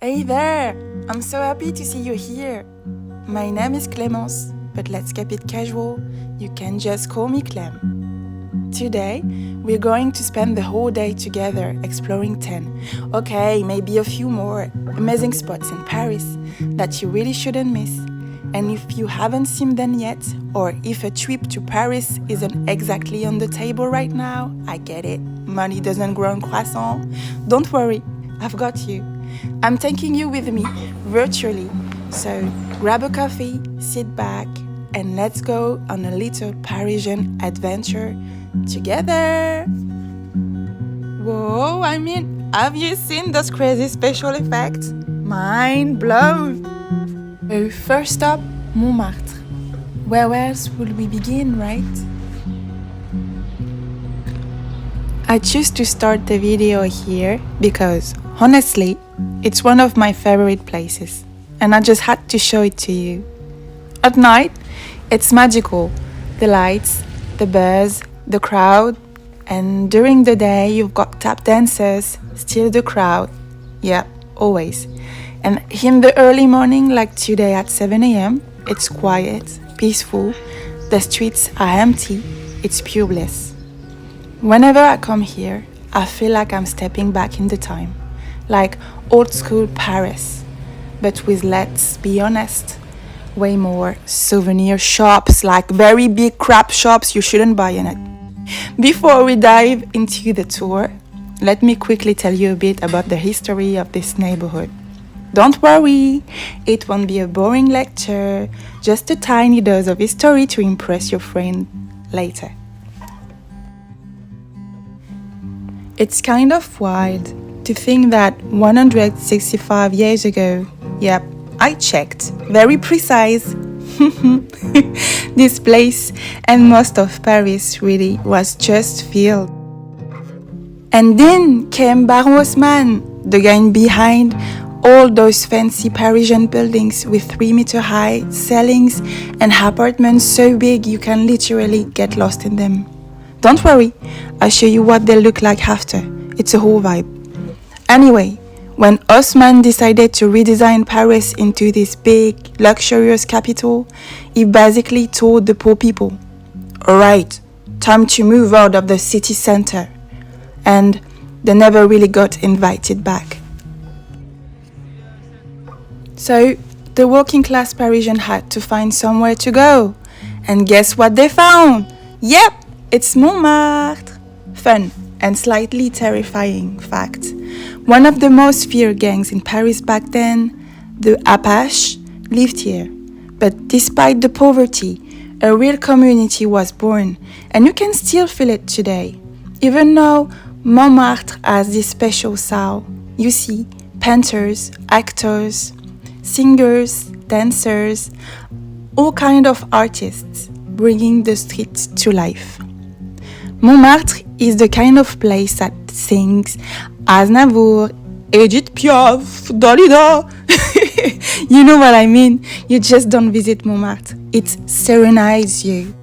Hey there! I'm so happy to see you here. My name is Clémence, but let's keep it casual. You can just call me Clem. Today, we're going to spend the whole day together exploring 10, okay, maybe a few more amazing spots in Paris that you really shouldn't miss. And if you haven't seen them yet, or if a trip to Paris isn't exactly on the table right now, I get it. Money doesn't grow on croissant. Don't worry, I've got you. I'm taking you with me, virtually. So grab a coffee, sit back, and let's go on a little Parisian adventure together. Whoa, have you seen those crazy special effects? Mind blown! So first stop, Montmartre. Where else would we begin, right? I choose to start the video here because, honestly, it's one of my favorite places, and I just had to show it to you. At night, it's magical. The lights, the buzz, the crowd, and during the day you've got tap dancers, still the crowd. Yeah, always. And in the early morning, like today at 7 a.m., it's quiet, peaceful, the streets are empty, it's pure bliss. Whenever I come here, I feel like I'm stepping back in the time, like old school Paris, but with, let's be honest, way more souvenir shops, like very big crap shops you shouldn't buy in it. Before we dive into the tour, let me quickly tell you a bit about the history of this neighborhood. Don't worry, it won't be a boring lecture, just a tiny dose of history to impress your friend later. It's kind of wild to think that 165 years ago, yep, I checked, very precise, this place and most of Paris really was just filled. And then came Baron Haussmann, the guy behind all those fancy Parisian buildings with 3-meter high ceilings and apartments so big you can literally get lost in them. Don't worry, I'll show you what they look like after. It's a whole vibe. Anyway, when Haussmann decided to redesign Paris into this big, luxurious capital, he basically told the poor people, alright, time to move out of the city center. And they never really got invited back. So, the working class Parisian had to find somewhere to go. And guess what they found? Yep, it's Montmartre. Fun and slightly terrifying fact. One of the most feared gangs in Paris back then, the Apache, lived here. But despite the poverty, a real community was born, and you can still feel it today. Even though Montmartre has this special sound, you see painters, actors, singers, dancers, all kinds of artists bringing the streets to life. Montmartre is the kind of place that sings Aznavour, Edith Piaf, Dalida. You know what I mean? You just don't visit Montmartre. It serenades you.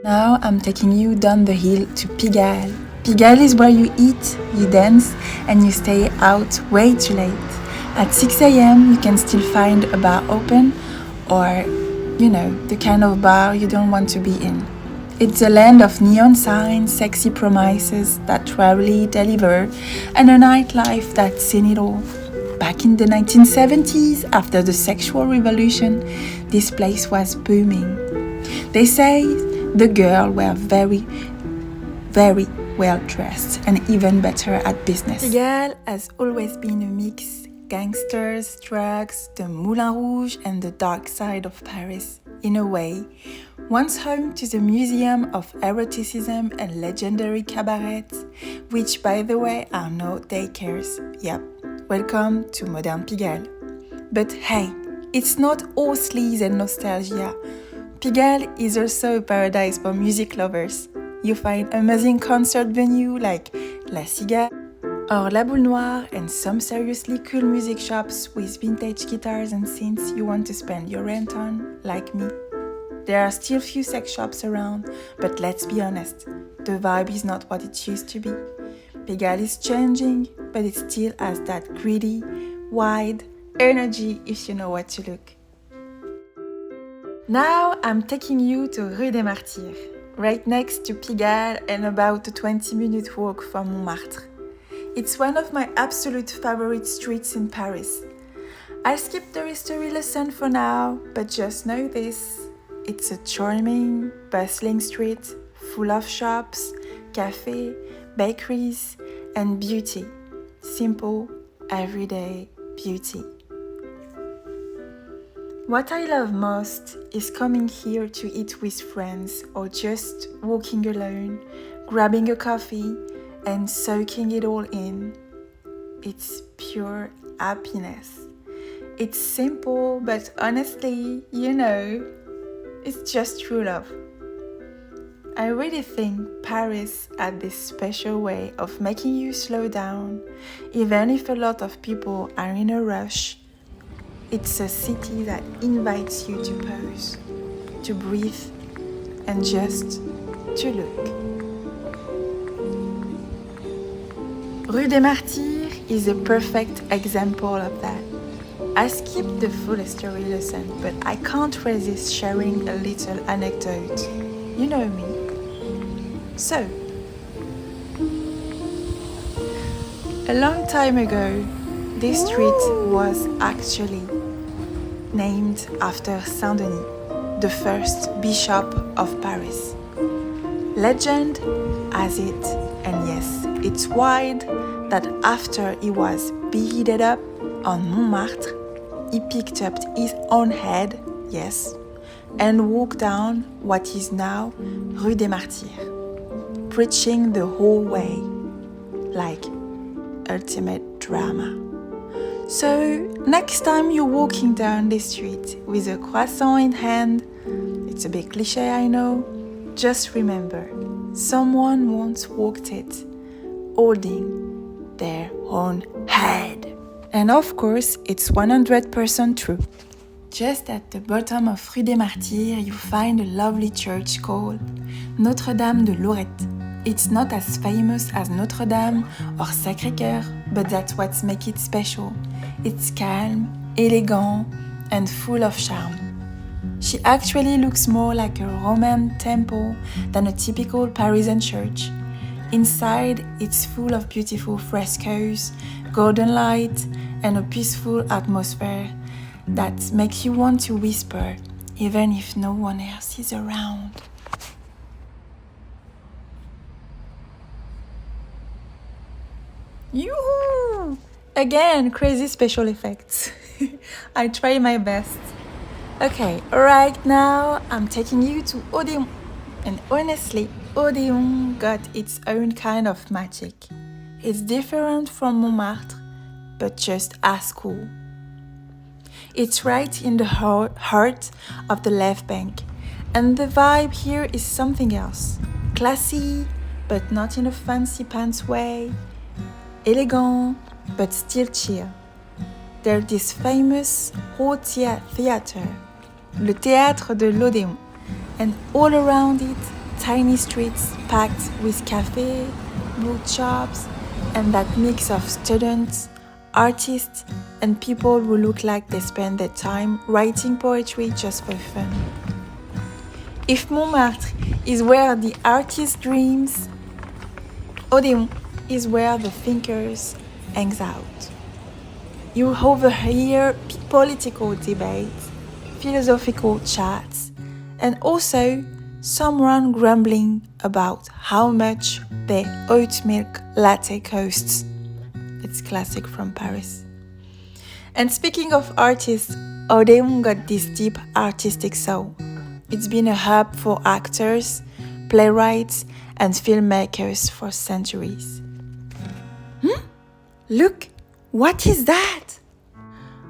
Now I'm taking you down the hill to Pigalle. Pigalle is where you eat, you dance, and you stay out way too late. At 6 a.m. you can still find a bar open, or, the kind of bar you don't want to be in. It's a land of neon signs, sexy promises that rarely deliver, and a nightlife that's seen it all. Back in the 1970s, after the sexual revolution, this place was booming. They say the girls were very, very well dressed and even better at business. Pigalle has always been a mix. Gangsters, drugs, the Moulin Rouge and the dark side of Paris, in a way. Once home to the Museum of Eroticism and legendary cabarets, which by the way are no daycares. Yep, welcome to modern Pigalle. But hey, it's not all sleaze and nostalgia. Pigalle is also a paradise for music lovers. You find amazing concert venues like La Cigale or La Boule Noire, and some seriously cool music shops with vintage guitars and synths you want to spend your rent on, like me. There are still few sex shops around, but let's be honest, the vibe is not what it used to be. Pigalle is changing, but it still has that gritty, wide energy if you know where to look. Now I'm taking you to Rue des Martyrs, right next to Pigalle and about a 20-minute walk from Montmartre. It's one of my absolute favorite streets in Paris. I'll skip the history lesson for now, but just know this. It's a charming, bustling street full of shops, cafés, bakeries, and beauty. Simple, everyday beauty. What I love most is coming here to eat with friends or just walking alone, grabbing a coffee and soaking it all in. It's pure happiness. It's simple, but honestly, it's just true love. I really think Paris had this special way of making you slow down, even if a lot of people are in a rush. It's a city that invites you to pause, to breathe, and just to look. Rue des Martyrs is a perfect example of that. I skipped the full history lesson, but I can't resist sharing a little anecdote. You know me. So, a long time ago, this street was actually named after Saint-Denis, the first bishop of Paris. Legend has it, and yes, it's wild, that after he was beheaded up on Montmartre, he picked up his own head, yes, and walked down what is now Rue des Martyrs, preaching the whole way, like ultimate drama. So, next time you're walking down this street with a croissant in hand, it's a bit cliché, I know, just remember, someone once walked it, holding their own head. And of course, it's 100% true. Just at the bottom of Rue des Martyrs, you find a lovely church called Notre-Dame-de-Lorette. It's not as famous as Notre-Dame or Sacré-Cœur, but that's what makes it special. It's calm, elegant, and full of charm. She actually looks more like a Roman temple than a typical Parisian church. Inside, it's full of beautiful frescoes, golden light, and a peaceful atmosphere that makes you want to whisper, even if no one else is around. Yoo-hoo! Again, crazy special effects. I try my best. Okay, right now I'm taking you to Odeon. And honestly, Odeon got its own kind of magic. It's different from Montmartre, but just as cool. It's right in the heart of the left bank, and the vibe here is something else. Classy, but not in a fancy pants way. Elegant, but still chill. There's this famous haute theater, le théâtre de l'Odéon, and all around it, tiny streets packed with cafés, bookshops, and that mix of students, artists, and people who look like they spend their time writing poetry just for fun. If Montmartre is where the artist dreams, Odeon is where the thinkers hangs out. You overhear political debates, philosophical chats, and also someone grumbling about how much their oat milk latte costs. It's classic from Paris. And speaking of artists, Odeon got this deep artistic soul. It's been a hub for actors, playwrights, and filmmakers for centuries. Look, what is that?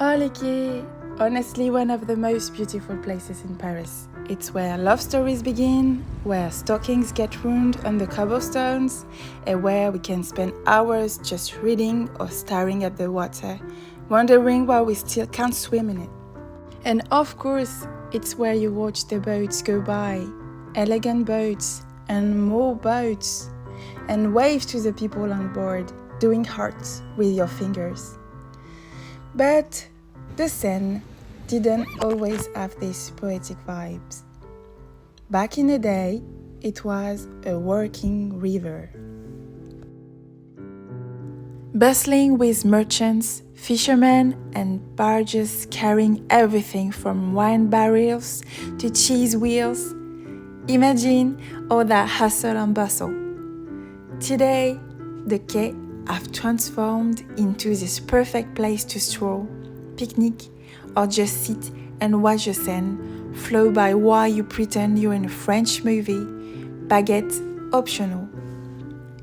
Oleke, honestly one of the most beautiful places in Paris. It's where love stories begin, where stockings get ruined on the cobblestones, and where we can spend hours just reading or staring at the water, wondering why we still can't swim in it. And of course, it's where you watch the boats go by, elegant boats and more boats, and wave to the people on board, doing hearts with your fingers. But the Seine didn't always have these poetic vibes. Back in the day, it was a working river. Bustling with merchants, fishermen, and barges carrying everything from wine barrels to cheese wheels. Imagine all that hustle and bustle. Today, the quais have transformed into this perfect place to stroll, picnic, or just sit and watch the Seine flow by while you pretend you're in a French movie, baguette optional.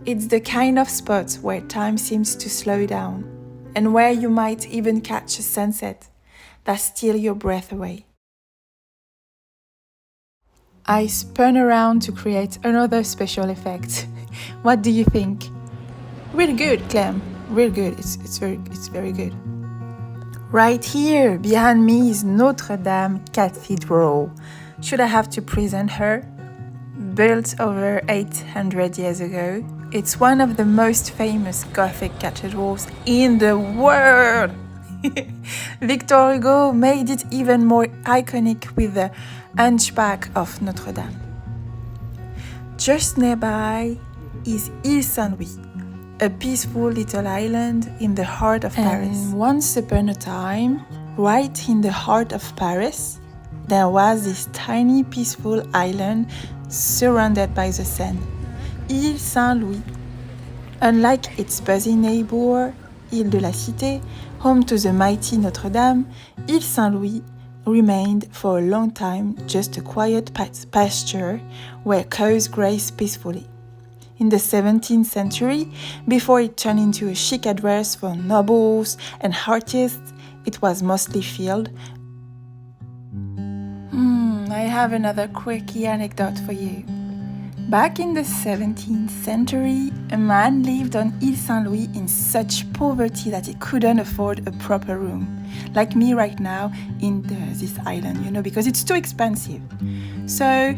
It's the kind of spot where time seems to slow down and where you might even catch a sunset that steals your breath away. I spun around to create another special effect. What do you think? Really good, Clem. Really good. It's very good. Right here, behind me is Notre-Dame Cathedral. Should I have to present her? Built over 800 years ago, it's one of the most famous Gothic cathedrals in the world. Victor Hugo made it even more iconic with the Hunchback of Notre-Dame. Just nearby is Île Saint-Louis, a peaceful little island in the heart of Paris. And once upon a time, right in the heart of Paris, there was this tiny peaceful island surrounded by the Seine, Île Saint-Louis. Unlike its busy neighbor, Île de la Cité, home to the mighty Notre-Dame, Île Saint-Louis remained for a long time just a quiet pasture where cows graze peacefully. In the 17th century, before it turned into a chic address for nobles and artists, it was mostly filled. I have another quirky anecdote for you. Back in the 17th century, a man lived on Île Saint-Louis in such poverty that he couldn't afford a proper room. Like me right now in this island, because it's too expensive. So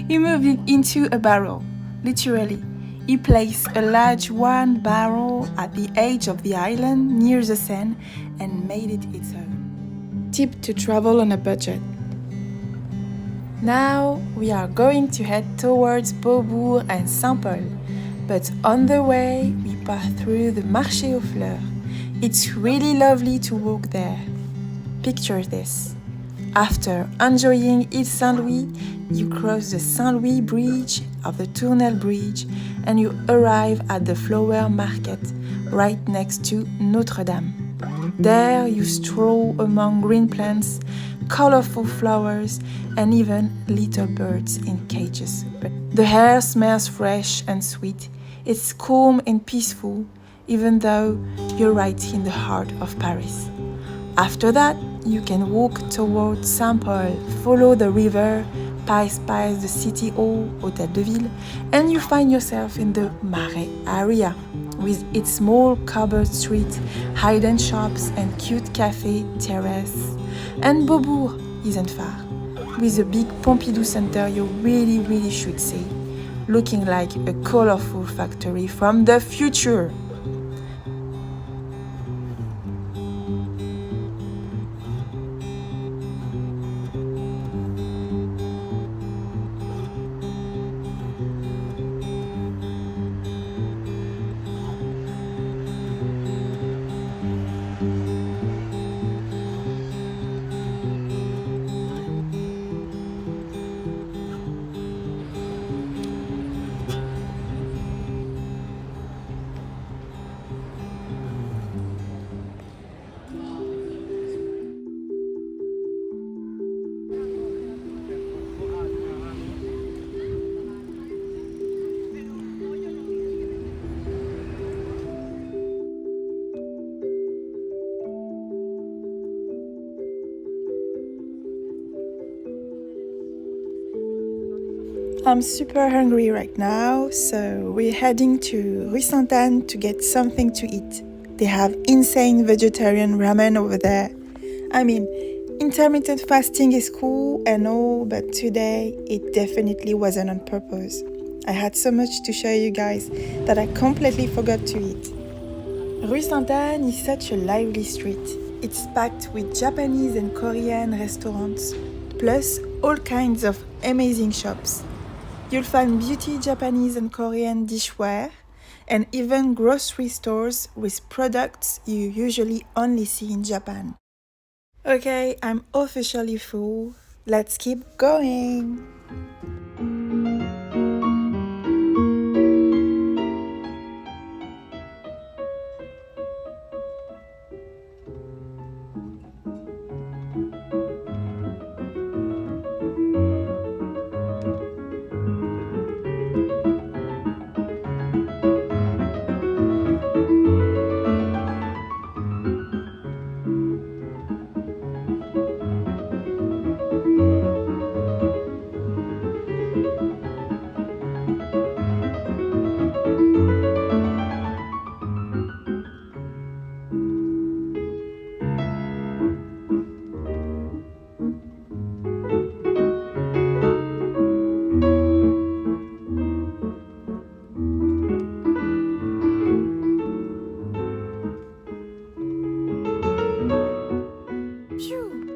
he moved into a barrel, literally. He placed a large one barrel at the edge of the island near the Seine and made it its own. Tip to travel on a budget. Now we are going to head towards Beaubourg and Saint-Paul, but on the way we pass through the Marché aux Fleurs. It's really lovely to walk there. Picture this. After enjoying Île Saint-Louis, you cross the Saint-Louis Bridge of the Tournelle Bridge and you arrive at the flower market right next to Notre-Dame. There you stroll among green plants, colorful flowers, and even little birds in cages. But the air smells fresh and sweet. It's calm and peaceful, even though you're right in the heart of Paris. After that, you can walk towards Saint-Paul, follow the river, pass by the city hall, Hôtel de Ville, and you find yourself in the Marais area, with its small covered street, hidden shops and cute cafe terrace. And Beaubourg isn't far, with a big Pompidou Center you really should see, looking like a colorful factory from the future. I'm super hungry right now, so we're heading to Rue Sainte-Anne to get something to eat. They have insane vegetarian ramen over there. I mean, intermittent fasting is cool and all, but today it definitely wasn't on purpose. I had so much to show you guys that I completely forgot to eat. Rue Sainte-Anne is such a lively street. It's packed with Japanese and Korean restaurants, plus all kinds of amazing shops. You'll find beauty Japanese and Korean dishware, and even grocery stores with products you usually only see in Japan. Okay, I'm officially full. Let's keep going!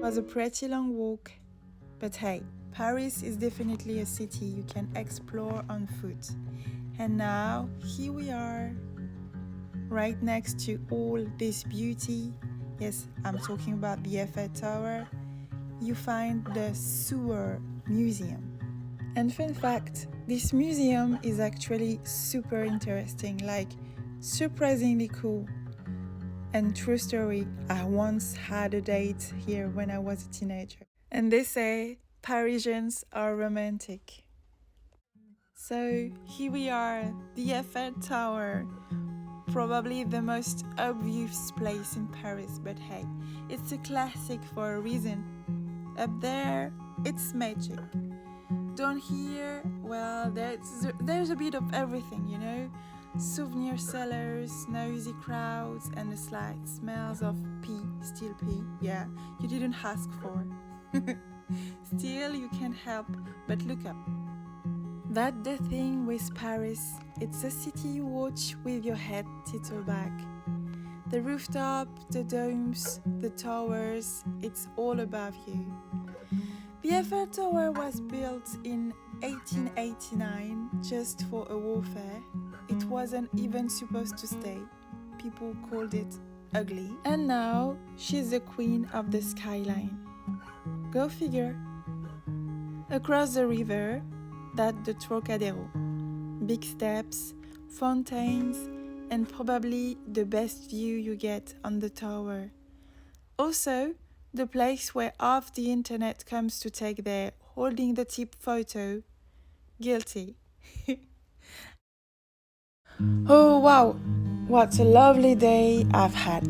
Was a pretty long walk, but hey, Paris is definitely a city you can explore on foot. And now, here we are, right next to all this beauty. Yes, I'm talking about the Eiffel Tower. You find the Sewer Museum. And fun fact, this museum is actually super interesting, like surprisingly cool. And true story, I once had a date here when I was a teenager. And they say Parisians are romantic. So here we are, the Eiffel Tower. Probably the most obvious place in Paris, but hey, it's a classic for a reason. Up there, it's magic. Down here, well, there's a bit of everything, you know? Souvenir sellers, noisy crowds, and the slight smells of steel pea. Yeah, you didn't ask for. Still, you can't help but look up. That's the thing with Paris. It's a city you watch with your head tilted back. The rooftop, the domes, the towers, it's all above you. The Eiffel Tower was built in 1889 just for a warfare. It wasn't even supposed to stay. People called it ugly. And now she's the queen of the skyline. Go figure. Across the river, that's the Trocadero. Big steps, fountains, and probably the best view you get on the tower. Also, the place where half the internet comes to take their holding the tip photo. Guilty. Oh wow, what a lovely day I've had.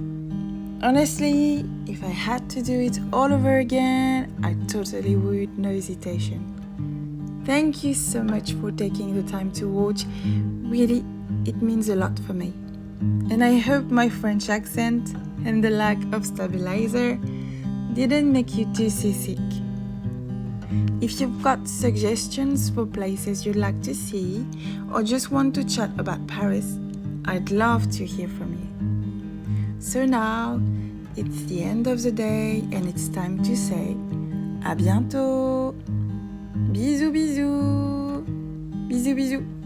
Honestly, if I had to do it all over again, I totally would, no hesitation. Thank you so much for taking the time to watch. Really, it means a lot for me. And I hope my French accent and the lack of stabilizer didn't make you too seasick. If you've got suggestions for places you'd like to see or just want to chat about Paris, I'd love to hear from you. So now, it's the end of the day and it's time to say à bientôt. Bisous bisous. Bisous bisous.